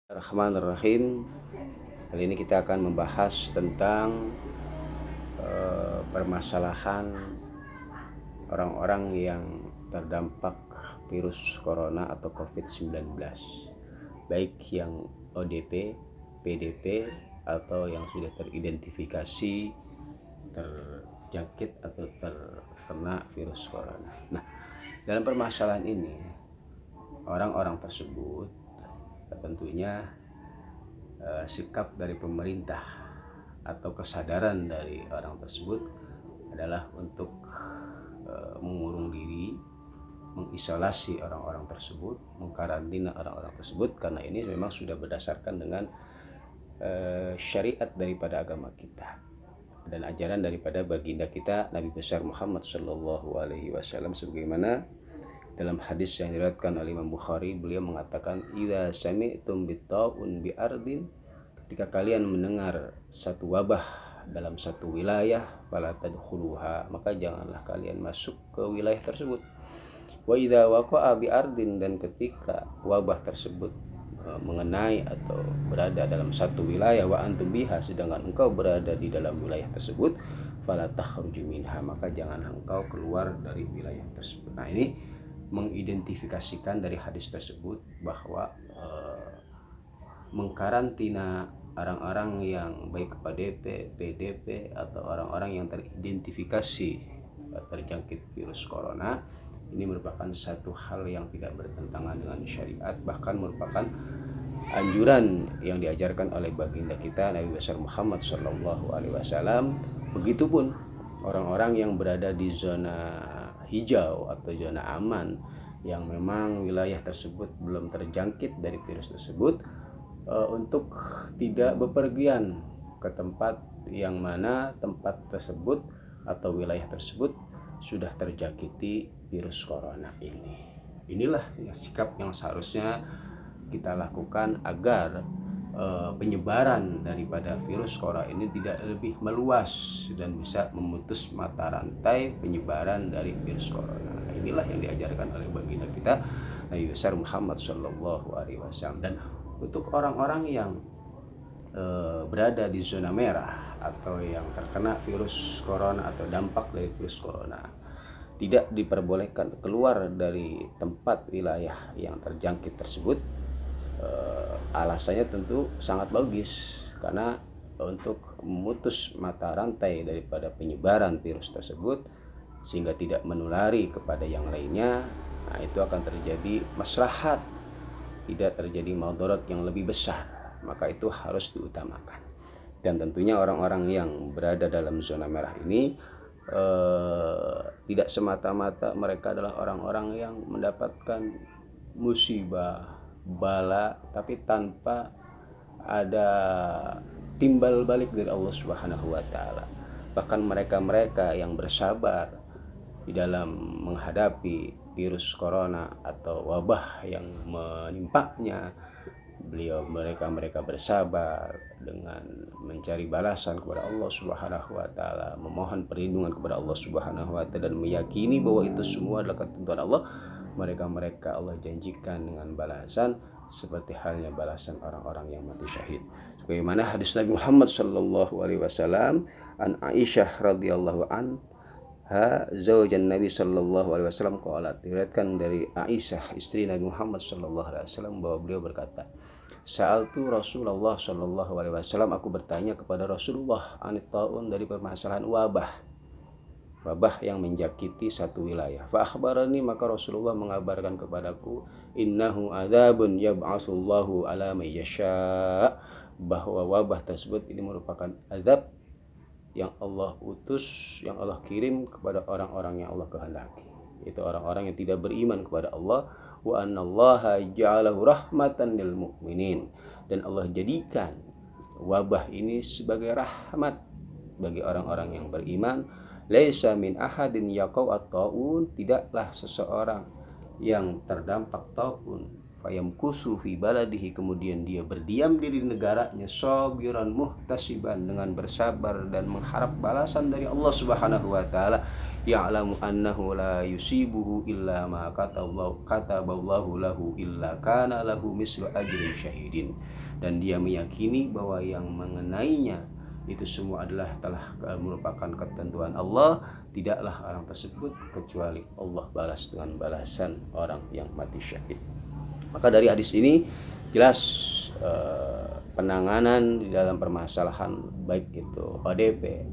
Bismillahirrahmanirrahim. Kali ini kita akan membahas tentang permasalahan orang-orang yang terdampak virus corona atau COVID-19, baik yang ODP, PDP, atau yang sudah teridentifikasi terjangkit atau terkena virus corona. Nah, dalam permasalahan ini orang-orang tersebut tentunya sikap dari pemerintah atau kesadaran dari orang tersebut adalah untuk mengurung diri, mengisolasi orang-orang tersebut, mengkarantina orang-orang tersebut, karena ini memang sudah berdasarkan dengan syariat daripada agama kita dan ajaran daripada baginda kita Nabi besar Muhammad Shallallahu Alaihi Wasallam, sebagaimana dalam hadis yang diriwayatkan oleh Imam Bukhari, beliau mengatakan, "Idza sami'tum bitta'un bi ardin," ketika kalian mendengar satu wabah dalam satu wilayah, fala tadkhuluha, maka janganlah kalian masuk ke wilayah tersebut. Wa idza waqa'a bi ardin, dan ketika wabah tersebut mengenai atau berada dalam satu wilayah, wa antum biha, sedangkan engkau berada di dalam wilayah tersebut, fala takhruju minha, maka jangan engkau keluar dari wilayah tersebut. Nah, ini mengidentifikasikan dari hadis tersebut bahwa mengkarantina orang-orang yang baik PDP, PDP, atau orang-orang yang teridentifikasi terjangkit virus corona ini merupakan satu hal yang tidak bertentangan dengan syariat, bahkan merupakan anjuran yang diajarkan oleh baginda kita Nabi besar Muhammad Shallallahu Alaihi Wasallam. Begitupun orang-orang yang berada di zona hijau atau zona aman yang memang wilayah tersebut belum terjangkit dari virus tersebut, untuk tidak bepergian ke tempat yang mana tempat tersebut atau wilayah tersebut sudah terjangkiti virus corona ini. Inilah sikap yang seharusnya kita lakukan agar penyebaran daripada virus corona ini tidak lebih meluas dan bisa memutus mata rantai penyebaran dari virus corona. Nah, inilah yang diajarkan oleh baginda kita Nabi besar Muhammad Shallallahu Alaihi Wasallam. Dan untuk orang-orang yang berada di zona merah atau yang terkena virus corona atau dampak dari virus corona, tidak diperbolehkan keluar dari tempat wilayah yang terjangkit tersebut. Alasannya tentu sangat logis, karena untuk memutus mata rantai daripada penyebaran virus tersebut sehingga tidak menulari kepada yang lainnya, nah itu akan terjadi maslahat, tidak terjadi madarat yang lebih besar, maka itu harus diutamakan. Dan tentunya orang-orang yang berada dalam zona merah ini tidak semata-mata mereka adalah orang-orang yang mendapatkan musibah, bala, tapi tanpa ada timbal balik dari Allah Subhanahu wa taala. Bahkan mereka-mereka yang bersabar di dalam menghadapi virus corona atau wabah yang menimpanya, mereka bersabar dengan mencari balasan kepada Allah Subhanahu wa taala, memohon perlindungan kepada Allah Subhanahu wa taala, dan meyakini bahwa itu semua adalah ketentuan Allah. Mereka Allah janjikan dengan balasan seperti halnya balasan orang-orang yang mati syahid. Sebagaimana hadis Nabi Muhammad sallallahu alaihi wasallam an Aisyah radhiyallahu anha zaujan Nabi sallallahu alaihi wasallam qalat, diriwayatkan dari Aisyah istri Nabi Muhammad sallallahu alaihi wasallam bahwa beliau berkata, "Sa'altu Rasulullah sallallahu alaihi wasallam, aku bertanya kepada Rasulullah anit taun, dari permasalahan wabah yang menjakiti satu wilayah. Fa akhbarani, maka Rasulullah mengabarkan kepadaku, innahu adzabun yab'atsullahu ala may yasha, bahwa wabah tersebut ini merupakan azab yang Allah utus, yang Allah kirim kepada orang-orang yang Allah kehendaki, itu orang-orang yang tidak beriman kepada Allah. Wa annallaha ja'alahu rahmatan lil mu'minin, dan Allah jadikan wabah ini sebagai rahmat bagi orang-orang yang beriman. Laisa min ahadin yaqau at-taun, tidaklah seseorang yang terdampak taun fayamkusu fi baladihi, kemudian dia berdiam diri di negaranya, sabiran muhtasiban, dengan bersabar dan mengharap balasan dari Allah Subhanahu wa taala, ya'lamu annahu la yusibuhu illa ma kataballahu lahu illa kana lahu mislu ajri syahidin. Dan dia meyakini bahwa yang mengenainya itu semua adalah telah merupakan ketentuan Allah, tidaklah orang tersebut kecuali Allah balas dengan balasan orang yang mati syahid. Maka dari hadis ini jelas penanganan di dalam permasalahan baik itu ODP,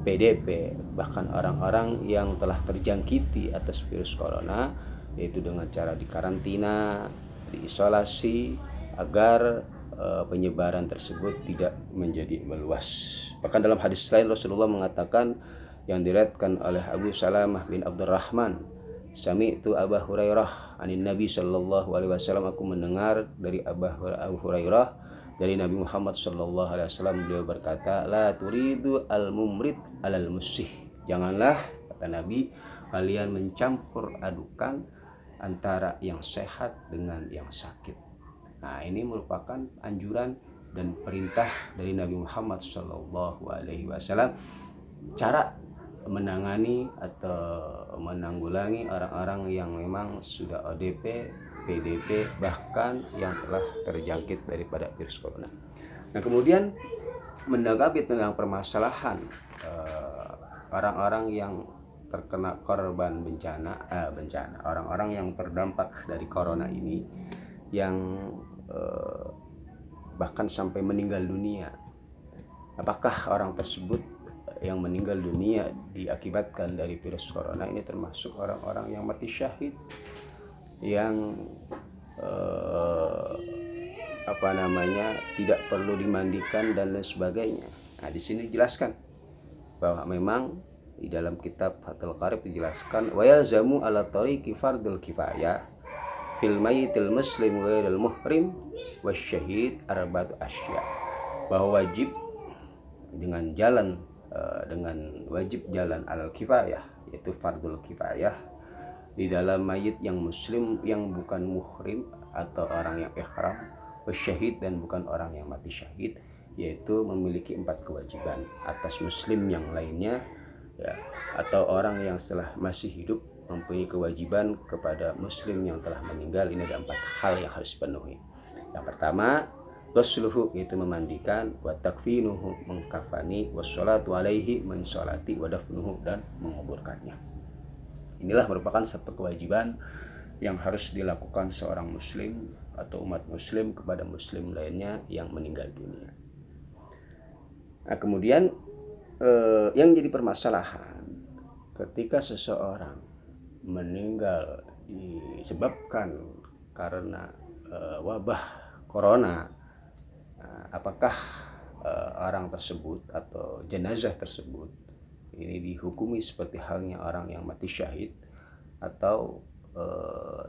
PDP, bahkan orang-orang yang telah terjangkiti atas virus corona, yaitu dengan cara dikarantina, diisolasi agar penyebaran tersebut tidak menjadi meluas. Bahkan dalam hadis lain Rasulullah mengatakan yang diriwayatkan oleh Abu Salamah bin Abdurrahman, sami'tu Abu Hurairah anin Nabi sallallahu alaihi wasallam, aku mendengar dari Abu Hurairah dari Nabi Muhammad sallallahu alaihi wasallam, beliau berkata, la turidu al-mumrid alal musih, janganlah, kata Nabi, kalian mencampur adukan antara yang sehat dengan yang sakit. Nah, ini merupakan anjuran dan perintah dari Nabi Muhammad sallallahu alaihi wasallam cara menangani atau menanggulangi orang-orang yang memang sudah ODP, PDP, bahkan yang telah terjangkit daripada virus corona. Nah, kemudian menanggapi tentang permasalahan orang-orang yang terkena korban bencana, orang-orang yang terdampak dari corona ini yang bahkan sampai meninggal dunia. Apakah orang tersebut yang meninggal dunia diakibatkan dari virus corona ini termasuk orang-orang yang mati syahid, yang tidak perlu dimandikan dan lain sebagainya? Nah, di sini dijelaskan bahwa memang di dalam kitab Fathul Qarib dijelaskan wa yalzamu ala tariqi fardul kifayah fil mayyitil muslim ghairil muhrim wasyahid arba'atu asya, bahwa wajib dengan wajib jalan al kifayah, yaitu fardul kifayah, di dalam mayit yang muslim yang bukan muhrim atau orang yang ihram, wasyahid, dan bukan orang yang mati syahid, yaitu memiliki 4 kewajiban atas muslim yang lainnya, ya, atau orang yang setelah masih hidup mempunyai kewajiban kepada muslim yang telah meninggal. Ini ada 4 hal yang harus dipenuhi. Yang pertama, ghusluhu, yaitu memandikan, wa takfinuhu, mengkafani, wassalatu alaihi, mensolati, wa dafnuhu, dan menguburkannya. Inilah merupakan satu kewajiban yang harus dilakukan seorang muslim atau umat muslim kepada muslim lainnya yang meninggal dunia. Nah, kemudian yang jadi permasalahan ketika seseorang meninggal disebabkan karena wabah corona, apakah orang tersebut atau jenazah tersebut ini dihukumi seperti halnya orang yang mati syahid, atau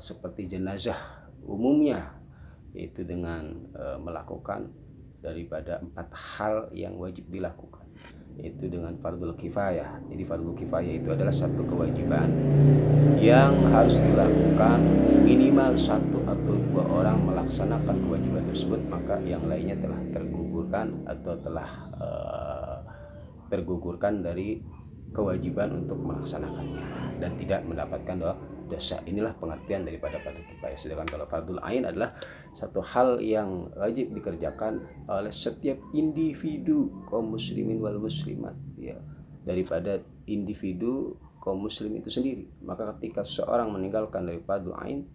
seperti jenazah umumnya, yaitu dengan melakukan daripada 4 hal yang wajib dilakukan, yaitu dengan fardul kifayah. Jadi fardul kifayah itu adalah satu kewajiban yang harus dilakukan minimal 1 atau 2 orang melaksanakan kewajiban tersebut, maka yang lainnya telah tergugurkan atau telah tergugurkan dari kewajiban untuk melaksanakannya dan tidak mendapatkan dosa. Inilah pengertian daripada fardul kifayah. Sedangkan kalau fardul ain adalah satu hal yang wajib dikerjakan oleh setiap individu kaum muslimin wal muslimat, ya, daripada individu kaum muslim itu sendiri. Maka ketika seorang meninggalkan dari fardul ain,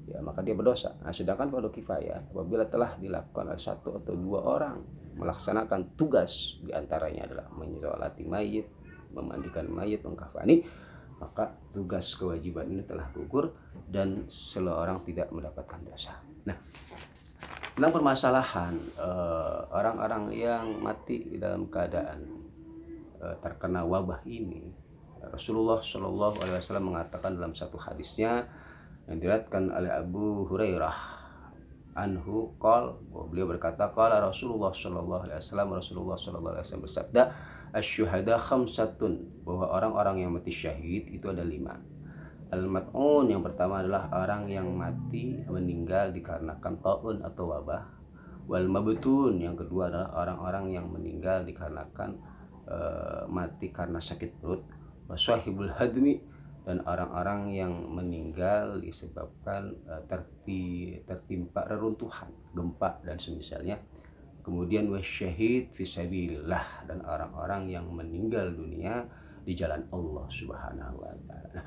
ya, maka dia berdosa. Nah, sedangkan fardul kifayah apabila telah dilakukan oleh 1 atau 2 orang melaksanakan tugas, diantaranya adalah menyolatih mayit, memandikan mayit, mengkafani, maka tugas kewajiban ini telah gugur dan seseorang tidak mendapatkan dosa. Nah, tentang permasalahan orang-orang yang mati dalam keadaan terkena wabah ini, Rasulullah Shallallahu Alaihi Wasallam mengatakan dalam satu hadisnya yang diriwayatkan oleh Abu Hurairah anhu qol, beliau berkata, qala Rasulullah Shallallahu Alaihi Wasallam, Rasulullah Shallallahu Alaihi Wasallam bersabda, asyuhada khamsatun, bahwa orang-orang yang mati syahid itu ada 5. Al-mat'un, yang pertama adalah orang yang mati meninggal dikarenakan taun atau wabah. Wal mabtun, yang kedua adalah orang-orang yang meninggal dikarenakan mati karena sakit perut. wasahibul hadmi, dan orang-orang yang meninggal disebabkan tertimpa reruntuhan, gempa dan semisalnya. Kemudian wasyahid fisabilillah, dan orang-orang yang meninggal dunia di jalan Allah Subhanahu wa taala. Nah,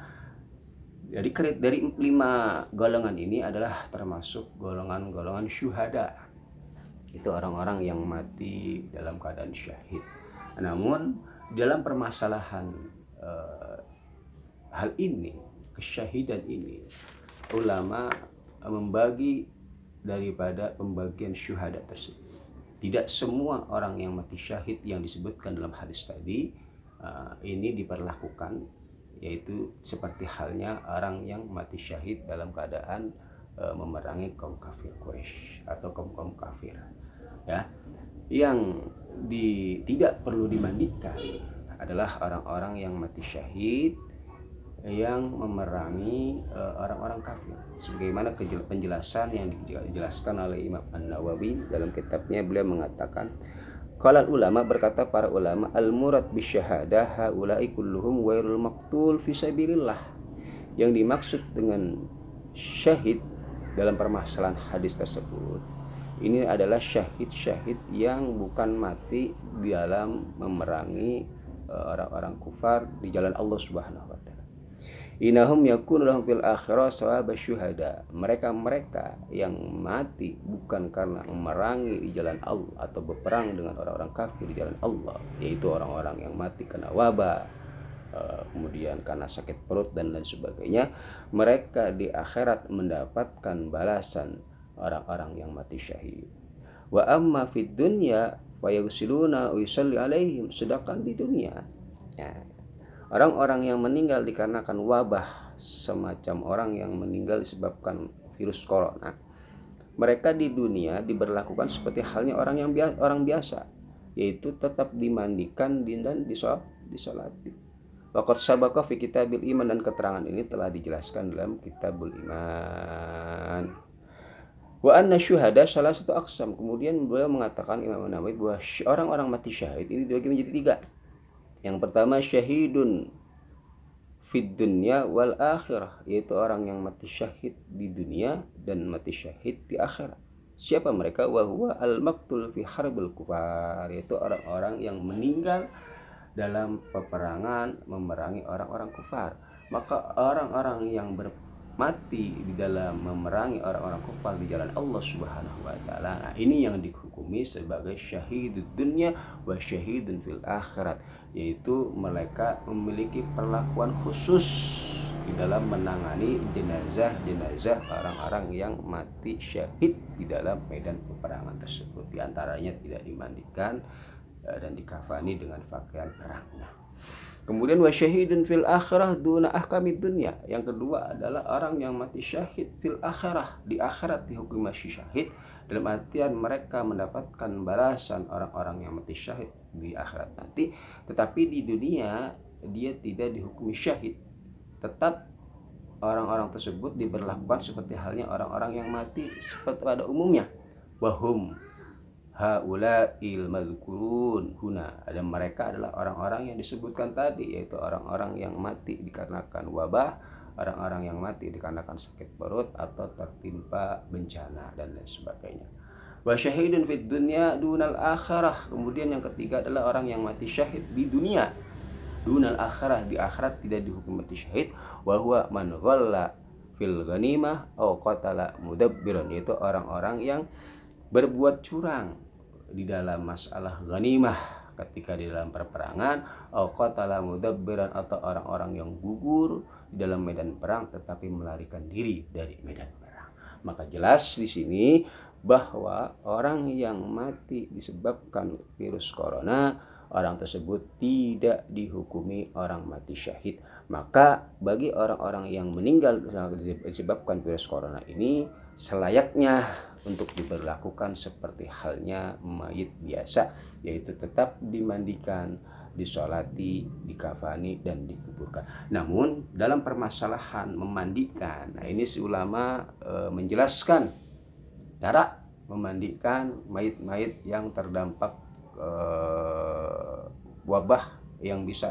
dari 5 golongan ini adalah termasuk golongan-golongan syuhada. Itu orang-orang yang mati dalam keadaan syahid. Namun dalam permasalahan hal ini, kesyahidan ini, ulama membagi daripada pembagian syuhada tersebut. Tidak semua orang yang mati syahid yang disebutkan dalam hadis tadi ini diperlakukan, yaitu seperti halnya orang yang mati syahid dalam keadaan memerangi kaum kafir Quraisy atau kaum kafir, ya. Yang tidak perlu dimandikan adalah orang-orang yang mati syahid yang memerangi orang-orang kafir, sebagaimana penjelasan yang dijelaskan oleh Imam An-Nawawi dalam kitabnya. Beliau mengatakan, qala ulama, berkata para ulama, al murad bisyahadah haula'i kulluhum ghairul maqtul fi sabilillah. Yang dimaksud dengan syahid dalam permasalahan hadis tersebut ini adalah syahid yang bukan mati dalam memerangi orang-orang kufar di jalan Allah Subhanahu wa taala. Innahum yakunu lahum fil akhirah sawaba syuhada. Mereka yang mati bukan karena memerangi di jalan Allah atau berperang dengan orang-orang kafir di jalan Allah, yaitu orang-orang yang mati karena wabah, kemudian karena sakit perut dan lain sebagainya. Mereka di akhirat mendapatkan balasan orang-orang yang mati syahid. Wa amma fid dunya wa yusiluna wa yusalli alaihim. Sedangkan di dunia, ya, orang-orang yang meninggal dikarenakan wabah, semacam orang yang meninggal disebabkan virus corona, mereka di dunia diberlakukan seperti halnya orang biasa, yaitu tetap dimandikan dan disolati. Waqad sabaqa fi kitabil iman, dan keterangan ini telah dijelaskan dalam kitabul iman. Wa anna syuhada salah satu aqsam. Kemudian beliau mengatakan, Imam Nawawi, bahwa orang-orang mati syahid ini dibagi menjadi 3. Yang pertama syahidun fid dunya wal akhirah, yaitu orang yang mati syahid di dunia dan mati syahid di akhirat. Siapa mereka? Wa huwa al maqtul fi harbil kufar, yaitu orang-orang yang meninggal dalam peperangan memerangi orang-orang kufar. Maka orang-orang yang mati di dalam memerangi orang-orang kufar di jalan Allah Subhanahu wa taala, nah ini yang dihukumi sebagai syahidud dunya wa syahidun fil akhirat, yaitu mereka memiliki perlakuan khusus di dalam menangani jenazah orang-orang yang mati syahid di dalam medan peperangan tersebut. Di antaranya tidak dimandikan dan dikafani dengan pakaian perangnya. Kemudian wasyahidun fil akhirah duna ahkamid dunya. Yang kedua adalah orang yang mati syahid fil akhirah, di akhirat dihukum masih syahid, dalam artian mereka mendapatkan balasan orang-orang yang mati syahid di akhirat nanti, tetapi di dunia dia tidak dihukumi syahid. Tetap orang-orang tersebut diberlakukan seperti halnya orang-orang yang mati seperti pada umumnya. Wahum haula'il mazkurun huna, dan mereka adalah orang-orang yang disebutkan tadi, yaitu orang-orang yang mati dikarenakan wabah, orang-orang yang mati dikarenakan sakit perut atau tertimpa bencana dan lain sebagainya. Wa syahidun fid dunya dunal akhirah. Kemudian yang ketiga adalah orang yang mati syahid di dunia dunal akhirah, di akhirat tidak dihukum mati syahid. Wa huwa man ghalla fil ghanimah aw qatala mudabbiran, yaitu orang-orang yang berbuat curang di dalam masalah ghanimah ketika di dalam perperangan, au qatala mudabbiran, atau orang-orang yang gugur di dalam medan perang tetapi melarikan diri dari medan perang. Maka jelas di sini bahwa orang yang mati disebabkan virus corona, orang tersebut tidak dihukumi orang mati syahid. Maka bagi orang-orang yang meninggal disebabkan virus corona ini, selayaknya untuk diberlakukan seperti halnya mayit biasa, yaitu tetap dimandikan, disolati, dikafani, dan dikuburkan. Namun dalam permasalahan memandikan, nah ini si ulama menjelaskan cara memandikan mayit-mayit yang terdampak wabah yang bisa